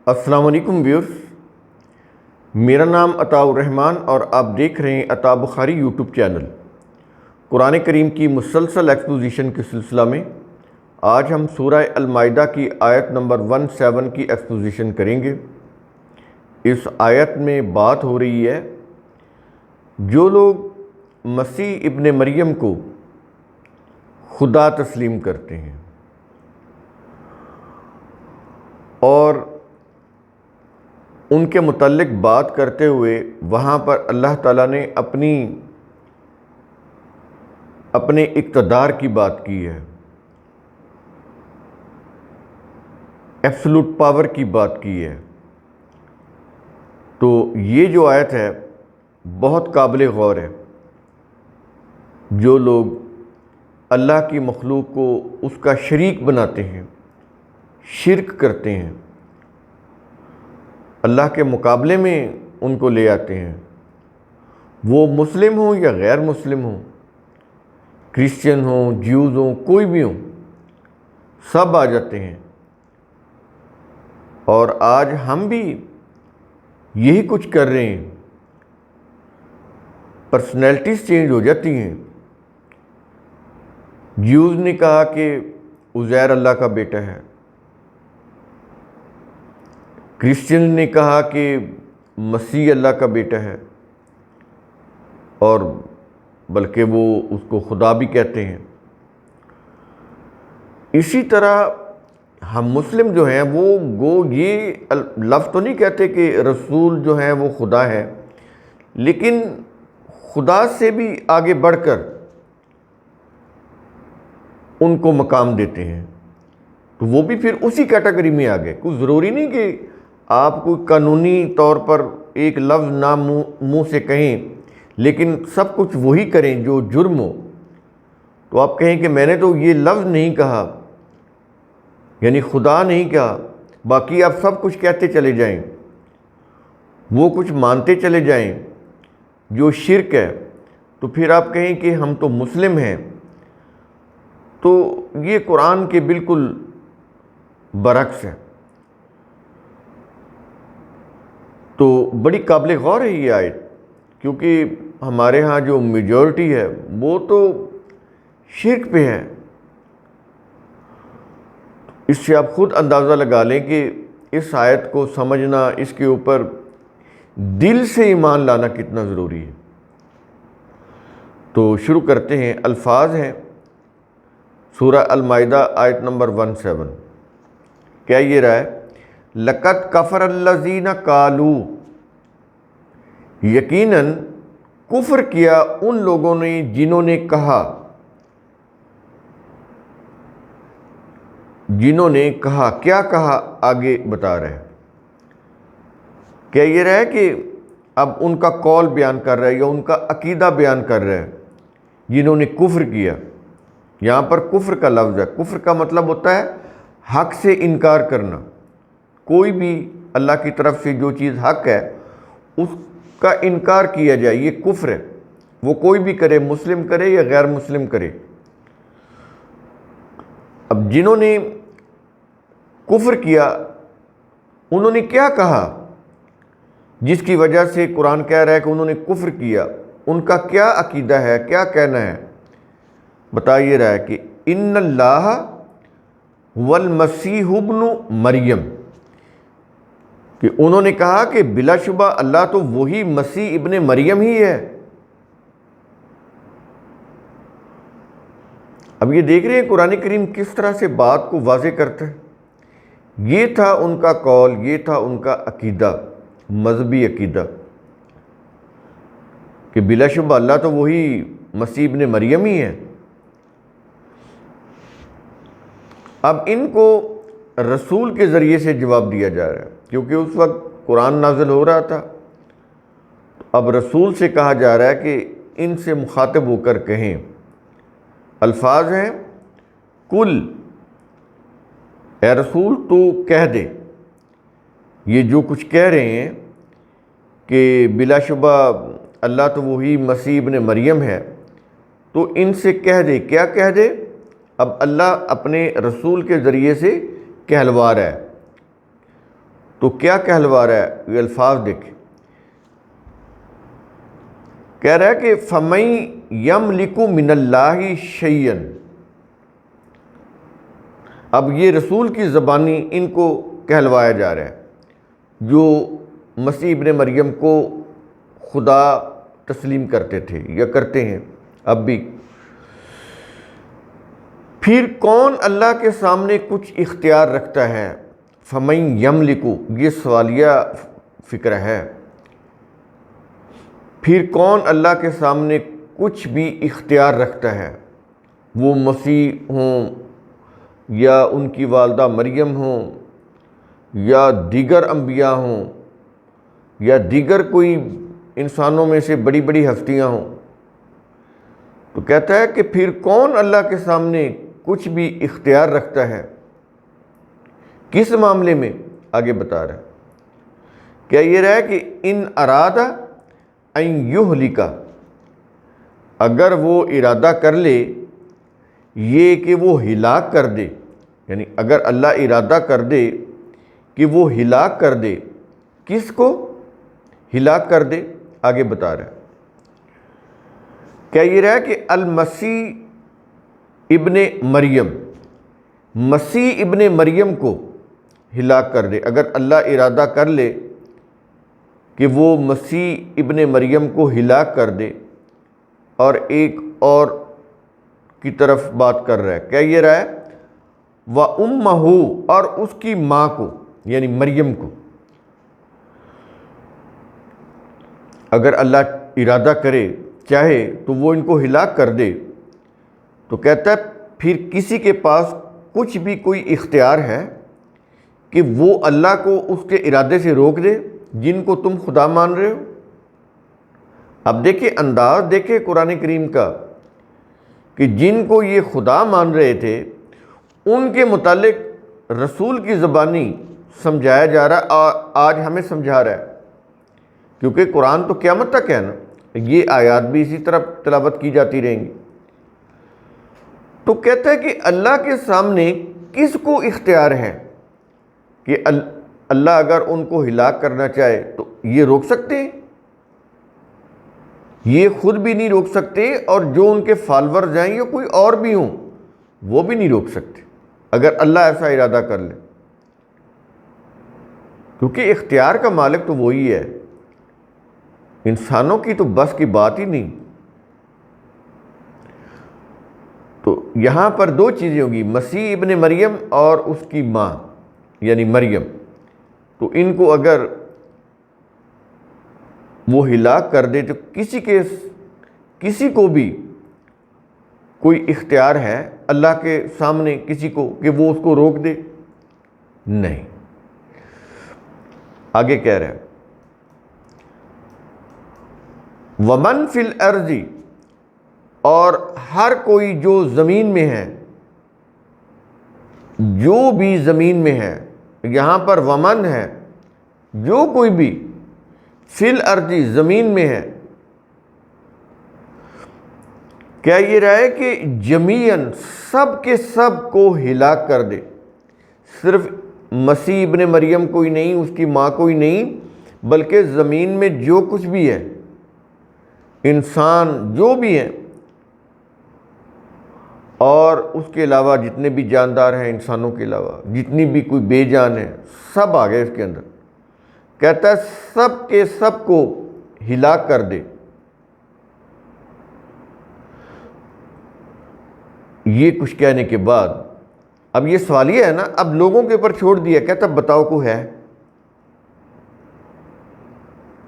السلام علیکم ویورز، میرا نام عطاء الرحمن اور آپ دیکھ رہے ہیں عطاء بخاری یوٹیوب چینل۔ قرآن کریم کی مسلسل ایکسپوزیشن کے سلسلہ میں آج ہم سورہ المائدہ کی آیت نمبر 17 کی ایکسپوزیشن کریں گے۔ اس آیت میں بات ہو رہی ہے جو لوگ مسیح ابن مریم کو خدا تسلیم کرتے ہیں اور ان کے متعلق بات کرتے ہوئے وہاں پر اللہ تعالیٰ نے اپنے اقتدار کی بات کی ہے، ایبسولوٹ پاور کی بات کی ہے۔ تو یہ جو آیت ہے بہت قابل غور ہے۔ جو لوگ اللہ کی مخلوق کو اس کا شریک بناتے ہیں، شرک کرتے ہیں، اللہ کے مقابلے میں ان کو لے آتے ہیں، وہ مسلم ہوں یا غیر مسلم ہوں، کرسچن ہوں، جیوز ہوں، کوئی بھی ہوں، سب آ جاتے ہیں۔ اور آج ہم بھی یہی کچھ کر رہے ہیں، پرسنالٹیز چینج ہو جاتی ہیں۔ جیوز نے کہا کہ عزیر اللہ کا بیٹا ہے، کرسچن نے کہا کہ مسیح اللہ کا بیٹا ہے، اور بلکہ وہ اس کو خدا بھی کہتے ہیں۔ اسی طرح ہم مسلم جو ہیں وہ یہ لفظ تو نہیں کہتے کہ رسول جو ہیں وہ خدا ہے، لیکن خدا سے بھی آگے بڑھ کر ان کو مقام دیتے ہیں، تو وہ بھی پھر اسی کیٹیگری میں آ گئے۔ کوئی ضروری نہیں کہ آپ کو قانونی طور پر ایک لفظ نہ منہ سے کہیں لیکن سب کچھ وہی کریں جو جرم ہو، تو آپ کہیں کہ میں نے تو یہ لفظ نہیں کہا، یعنی خدا نہیں کہا، باقی آپ سب کچھ کہتے چلے جائیں، وہ کچھ مانتے چلے جائیں جو شرک ہے، تو پھر آپ کہیں کہ ہم تو مسلم ہیں، تو یہ قرآن کے بالکل برعکس ہے۔ تو بڑی قابل غور ہے یہ آیت، کیونکہ ہمارے ہاں جو میجورٹی ہے وہ تو شرک پہ ہے۔ اس سے آپ خود اندازہ لگا لیں کہ اس آیت کو سمجھنا، اس کے اوپر دل سے ایمان لانا کتنا ضروری ہے۔ تو شروع کرتے ہیں۔ الفاظ ہیں سورہ المائدہ آیت نمبر 17۔ کیا یہ رہا ہے؟ لَقَدْ كَفَرَ الَّذِينَ قَالُوا، یقیناً کفر کیا ان لوگوں نے جنہوں نے کہا، کیا کہا آگے بتا رہے ہیں۔ کیا یہ رہا ہے کہ اب ان کا قول بیان کر رہا ہے یا ان کا عقیدہ بیان کر رہا ہے جنہوں نے کفر کیا؟ یہاں پر کفر کا لفظ ہے۔ کفر کا مطلب ہوتا ہے حق سے انکار کرنا۔ کوئی بھی اللہ کی طرف سے جو چیز حق ہے اس کا انکار کیا جائے، یہ کفر ہے۔ وہ کوئی بھی کرے، مسلم کرے یا غیر مسلم کرے۔ اب جنہوں نے کفر کیا انہوں نے کیا کہا جس کی وجہ سے قرآن کہہ رہا ہے کہ انہوں نے کفر کیا؟ ان کا کیا عقیدہ ہے، کیا کہنا ہے؟ بتا یہ رہا ہے کہ ان اللہ والمسیح ابن مریم، کہ انہوں نے کہا کہ بلا شبہ اللہ تو وہی مسیح ابن مریم ہی ہے۔ اب یہ دیکھ رہے ہیں قرآن کریم کس طرح سے بات کو واضح کرتا ہے۔ یہ تھا ان کا قول، یہ تھا ان کا عقیدہ، مذہبی عقیدہ، کہ بلا شبہ اللہ تو وہی مسیح ابن مریم ہی ہے۔ اب ان کو رسول کے ذریعے سے جواب دیا جا رہا ہے، کیونکہ اس وقت قرآن نازل ہو رہا تھا۔ اب رسول سے کہا جا رہا ہے کہ ان سے مخاطب ہو کر کہیں۔ الفاظ ہیں کل، اے رسول تو کہہ دے، یہ جو کچھ کہہ رہے ہیں کہ بلا شبہ اللہ تو وہی مسیح ابن مریم ہے، تو ان سے کہہ دے۔ کیا کہہ دے؟ اب اللہ اپنے رسول کے ذریعے سے کہلوا رہا ہے تو کیا کہلوا رہا ہے؟ یہ الفاظ دیکھیں، کہہ رہا ہے کہ فَمَن یملک من اللہ شیئا، اب یہ رسول کی زبانی ان کو کہلوایا جا رہا ہے جو مسیح ابن مریم کو خدا تسلیم کرتے تھے یا کرتے ہیں اب بھی۔ پھر کون اللہ کے سامنے کچھ اختیار رکھتا ہے؟ فَمَن یملک، یہ سوالیہ فکر ہے، پھر کون اللہ کے سامنے کچھ بھی اختیار رکھتا ہے؟ وہ مسیح ہوں یا ان کی والدہ مریم ہوں یا دیگر انبیاء ہوں یا دیگر کوئی انسانوں میں سے بڑی بڑی ہستیاں ہوں، تو کہتا ہے کہ پھر کون اللہ کے سامنے کچھ بھی اختیار رکھتا ہے؟ کس معاملے میں؟ آگے بتا رہا ہے، کیا یہ رہا ہے کہ ان ارادہ ان یہلک، اگر وہ ارادہ کر لے یہ کہ وہ ہلاک کر دے، یعنی اگر اللہ ارادہ کر دے کہ وہ ہلاک کر دے، کس کو ہلاک کر دے؟ آگے بتا رہا ہے، کیا یہ رہا ہے کہ المسیح ابن مریم، مسیح ابن مریم کو ہلاک کر دے، اگر اللہ ارادہ کر لے کہ وہ مسیح ابن مریم کو ہلاک کر دے، اور ایک اور کی طرف بات کر رہا ہے، کیا یہ رہا ہے وَأُمَّهُ، اور اس کی ماں کو یعنی مریم کو، اگر اللہ ارادہ کرے چاہے تو وہ ان کو ہلاک کر دے، تو کہتا ہے پھر کسی کے پاس کچھ بھی کوئی اختیار ہے کہ وہ اللہ کو اس کے ارادے سے روک دے جن کو تم خدا مان رہے ہو؟ اب دیکھیں انداز دیکھیں قرآن کریم کا، کہ جن کو یہ خدا مان رہے تھے ان کے متعلق رسول کی زبانی سمجھایا جا رہا ہے، آج ہمیں سمجھا رہا ہے، کیونکہ قرآن تو قیامت تک ہے نا، یہ آیات بھی اسی طرح تلاوت کی جاتی رہیں گی۔ تو کہتا ہے کہ اللہ کے سامنے کس کو اختیار ہے کہ اللہ اگر ان کو ہلاک کرنا چاہے تو یہ روک سکتے ہیں؟ یہ خود بھی نہیں روک سکتے، اور جو ان کے فالورز ہیں یا کوئی اور بھی ہوں وہ بھی نہیں روک سکتے اگر اللہ ایسا ارادہ کر لے، کیونکہ اختیار کا مالک تو وہی ہے، انسانوں کی تو بس کی بات ہی نہیں۔ تو یہاں پر دو چیزیں ہوگی، مسیح ابن مریم اور اس کی ماں یعنی مریم، تو ان کو اگر وہ ہلاک کر دے تو کسی کو بھی کوئی اختیار ہے اللہ کے سامنے کسی کو کہ وہ اس کو روک دے؟ نہیں۔ آگے کہہ رہے ہیں وَمَن فِي الْأَرْضِ، اور ہر کوئی جو زمین میں ہے، جو بھی زمین میں ہے، یہاں پر ومن ہے، جو کوئی بھی، فی الارض زمین میں ہے، کیا یہ رہا ہے کہ جمیعاً سب کے سب کو ہلاک کر دے، صرف مسیح ابن مریم کو ہی نہیں، اس کی ماں کو ہی نہیں، بلکہ زمین میں جو کچھ بھی ہے، انسان جو بھی ہیں اور اس کے علاوہ جتنے بھی جاندار ہیں، انسانوں کے علاوہ جتنی بھی کوئی بے جان ہے، سب آ گئے اس کے اندر، کہتا ہے سب کے سب کو ہلاک کر دے۔ یہ کچھ کہنے کے بعد اب یہ سوالیہ ہے نا، اب لوگوں کے اوپر چھوڑ دیا، کہتا بتاؤ کو ہے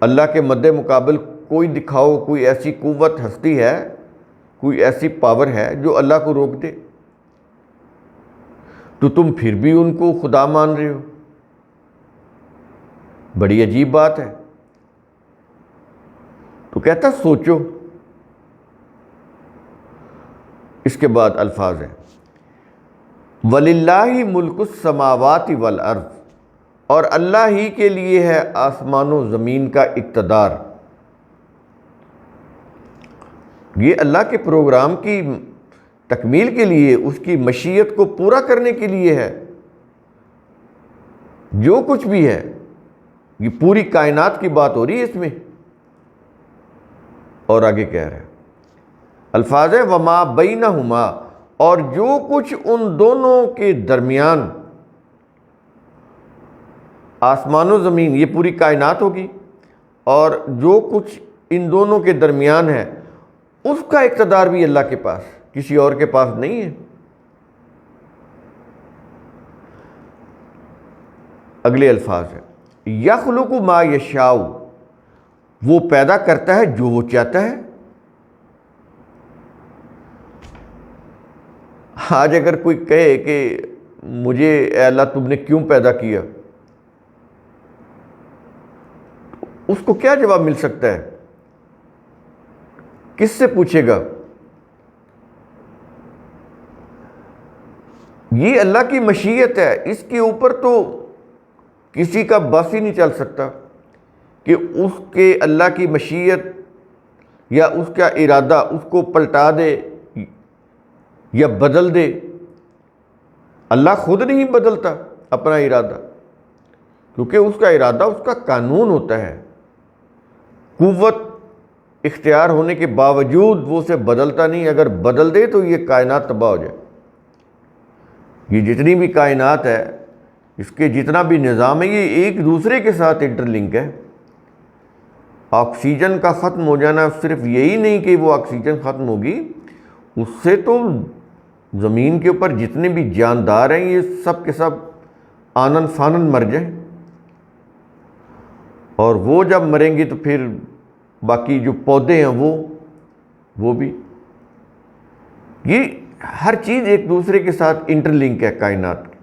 اللہ کے مد مقابل کوئی دکھاؤ، کوئی ایسی قوت ہستی ہے، کوئی ایسی پاور ہے جو اللہ کو روک دے، تو تم پھر بھی ان کو خدا مان رہے ہو؟ بڑی عجیب بات ہے۔ تو کہتا سوچو۔ اس کے بعد الفاظ ہیں وَلِلَّهِ مُلْكُ السَّمَاوَاتِ وَالْأَرْضِ، اور اللہ ہی کے لیے ہے آسمان و زمین کا اقتدار۔ یہ اللہ کے پروگرام کی تکمیل کے لیے، اس کی مشیت کو پورا کرنے کے لیے ہے۔ جو کچھ بھی ہے یہ پوری کائنات کی بات ہو رہی ہے اس میں. اور آگے کہہ رہا ہے الفاظ ہے وما بینہما، اور جو کچھ ان دونوں کے درمیان، آسمان و زمین یہ پوری کائنات ہوگی، اور جو کچھ ان دونوں کے درمیان ہے اس کا اقتدار بھی اللہ کے پاس، کسی اور کے پاس نہیں ہے. اگلے الفاظ ہے یخلق ما یشاء، وہ پیدا کرتا ہے جو وہ چاہتا ہے. آج اگر کوئی کہے کہ مجھے اے اللہ تم نے کیوں پیدا کیا، اس کو کیا جواب مل سکتا ہے؟ کس سے پوچھے گا؟ یہ اللہ کی مشیت ہے، اس کے اوپر تو کسی کا بس ہی نہیں چل سکتا کہ اس کے اللہ کی مشیت یا اس کا ارادہ اس کو پلٹا دے یا بدل دے. اللہ خود نہیں بدلتا اپنا ارادہ، کیونکہ اس کا ارادہ اس کا قانون ہوتا ہے. قوت اختیار ہونے کے باوجود وہ اسے بدلتا نہیں. اگر بدل دے تو یہ کائنات تباہ ہو جائے. یہ جتنی بھی کائنات ہے، اس کے جتنا بھی نظام ہے، یہ ایک دوسرے کے ساتھ انٹر لنک ہے. آکسیجن کا ختم ہو جانا صرف یہی نہیں کہ وہ آکسیجن ختم ہوگی، اس سے تو زمین کے اوپر جتنے بھی جاندار ہیں یہ سب کے سب آنن فانن مر جائیں. اور وہ جب مریں گے تو پھر باقی جو پودے ہیں وہ بھی. یہ ہر چیز ایک دوسرے کے ساتھ انٹر لنک ہے کائنات کی،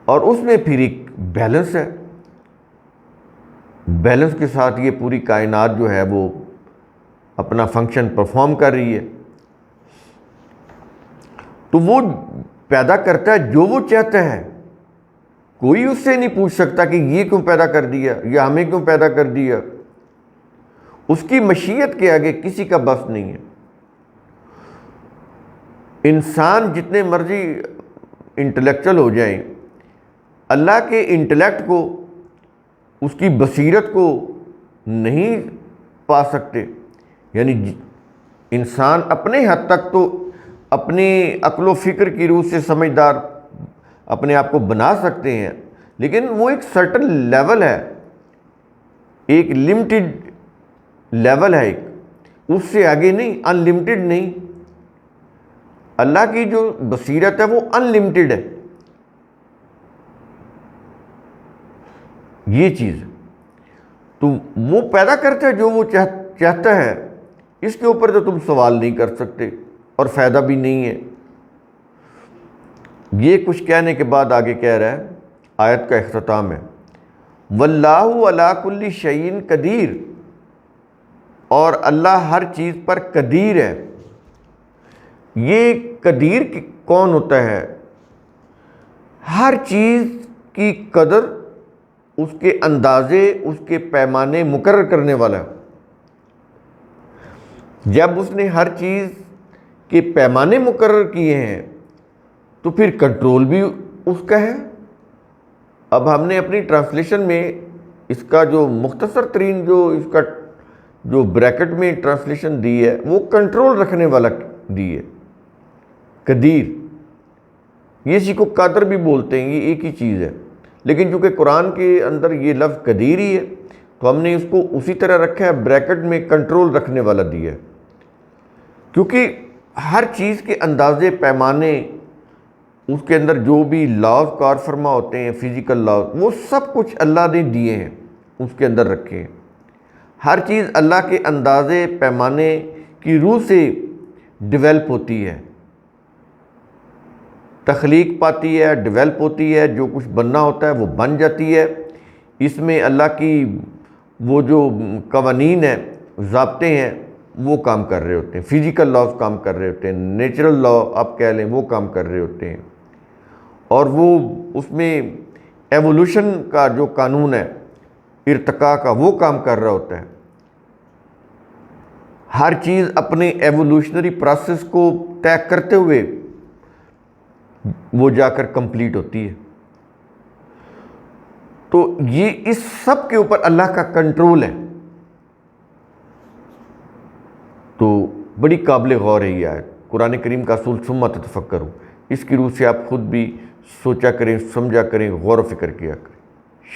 اور اس میں پھر ایک بیلنس ہے. بیلنس کے ساتھ یہ پوری کائنات جو ہے وہ اپنا فنکشن پرفارم کر رہی ہے. تو وہ پیدا کرتا ہے جو وہ چاہتا ہے. کوئی اس سے نہیں پوچھ سکتا کہ یہ کیوں پیدا کر دیا یا ہمیں کیوں پیدا کر دیا. اس کی مشیت کے آگے کسی کا بس نہیں ہے. انسان جتنے مرضی انٹلیکچل ہو جائیں، اللہ کے انٹلیکٹ کو، اس کی بصیرت کو نہیں پا سکتے. یعنی انسان اپنے حد تک تو اپنی عقل و فکر کی روح سے سمجھدار اپنے آپ کو بنا سکتے ہیں، لیکن وہ ایک سرٹن لیول ہے، ایک لمیٹڈ لیول ہے، اس سے آگے نہیں، ان لمیٹڈ نہیں. اللہ کی جو بصیرت ہے وہ ان لمیٹڈ ہے. یہ چیز تو وہ پیدا کرتا ہے جو وہ چاہتا ہے. اس کے اوپر تو تم سوال نہیں کر سکتے اور فائدہ بھی نہیں ہے. یہ کچھ کہنے کے بعد آگے کہہ رہا ہے، آیت کا اختتام ہے واللہ علی کل شیء قدیر، اور اللہ ہر چیز پر قدیر ہے. یہ قدیر کون ہوتا ہے؟ ہر چیز کی قدر، اس کے اندازے، اس کے پیمانے مقرر کرنے والا ہے. جب اس نے ہر چیز کے پیمانے مقرر کیے ہیں تو پھر کنٹرول بھی اس کا ہے. اب ہم نے اپنی ٹرانسلیشن میں اس کا جو مختصر ترین اس کا جو بریکٹ میں ٹرانسلیشن دی ہے وہ کنٹرول رکھنے والا دی ہے، قدیر. یہ اسی کو قادر بھی بولتے ہیں، یہ ایک ہی چیز ہے. لیکن چونکہ قرآن کے اندر یہ لفظ قدیر ہی ہے تو ہم نے اس کو اسی طرح رکھا ہے، بریکٹ میں کنٹرول رکھنے والا دیا ہے. کیونکہ ہر چیز کے اندازے، پیمانے، اس کے اندر جو بھی لاز کار فرما ہوتے ہیں، فزیکل لاز، وہ سب کچھ اللہ نے دیے ہیں، اس کے اندر رکھے ہیں. ہر چیز اللہ کے اندازے، پیمانے کی روح سے ڈیولپ ہوتی ہے، تخلیق پاتی ہے، ڈیولپ ہوتی ہے. جو کچھ بننا ہوتا ہے وہ بن جاتی ہے. اس میں اللہ کی وہ جو قوانین ہیں، ضابطے ہیں، وہ کام کر رہے ہوتے ہیں. فزیکل لاز کام کر رہے ہوتے ہیں، نیچرل لا آپ کہہ لیں وہ کام کر رہے ہوتے ہیں. اور وہ اس میں ایوولوشن کا جو قانون ہے، ارتقاء کا، وہ کام کر رہا ہوتا ہے. ہر چیز اپنے ایوولوشنری پروسیس کو طے کرتے ہوئے وہ جا کر کمپلیٹ ہوتی ہے. تو یہ اس سب کے اوپر اللہ کا کنٹرول ہے، تو بڑی قابل غور ہے یہ آیت۔ قرآن کریم کا اصول ثم تتفکروا، اس کی روح سے آپ خود بھی سوچا کریں، سمجھا کریں، غور و فکر کیا کریں۔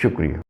شکریہ۔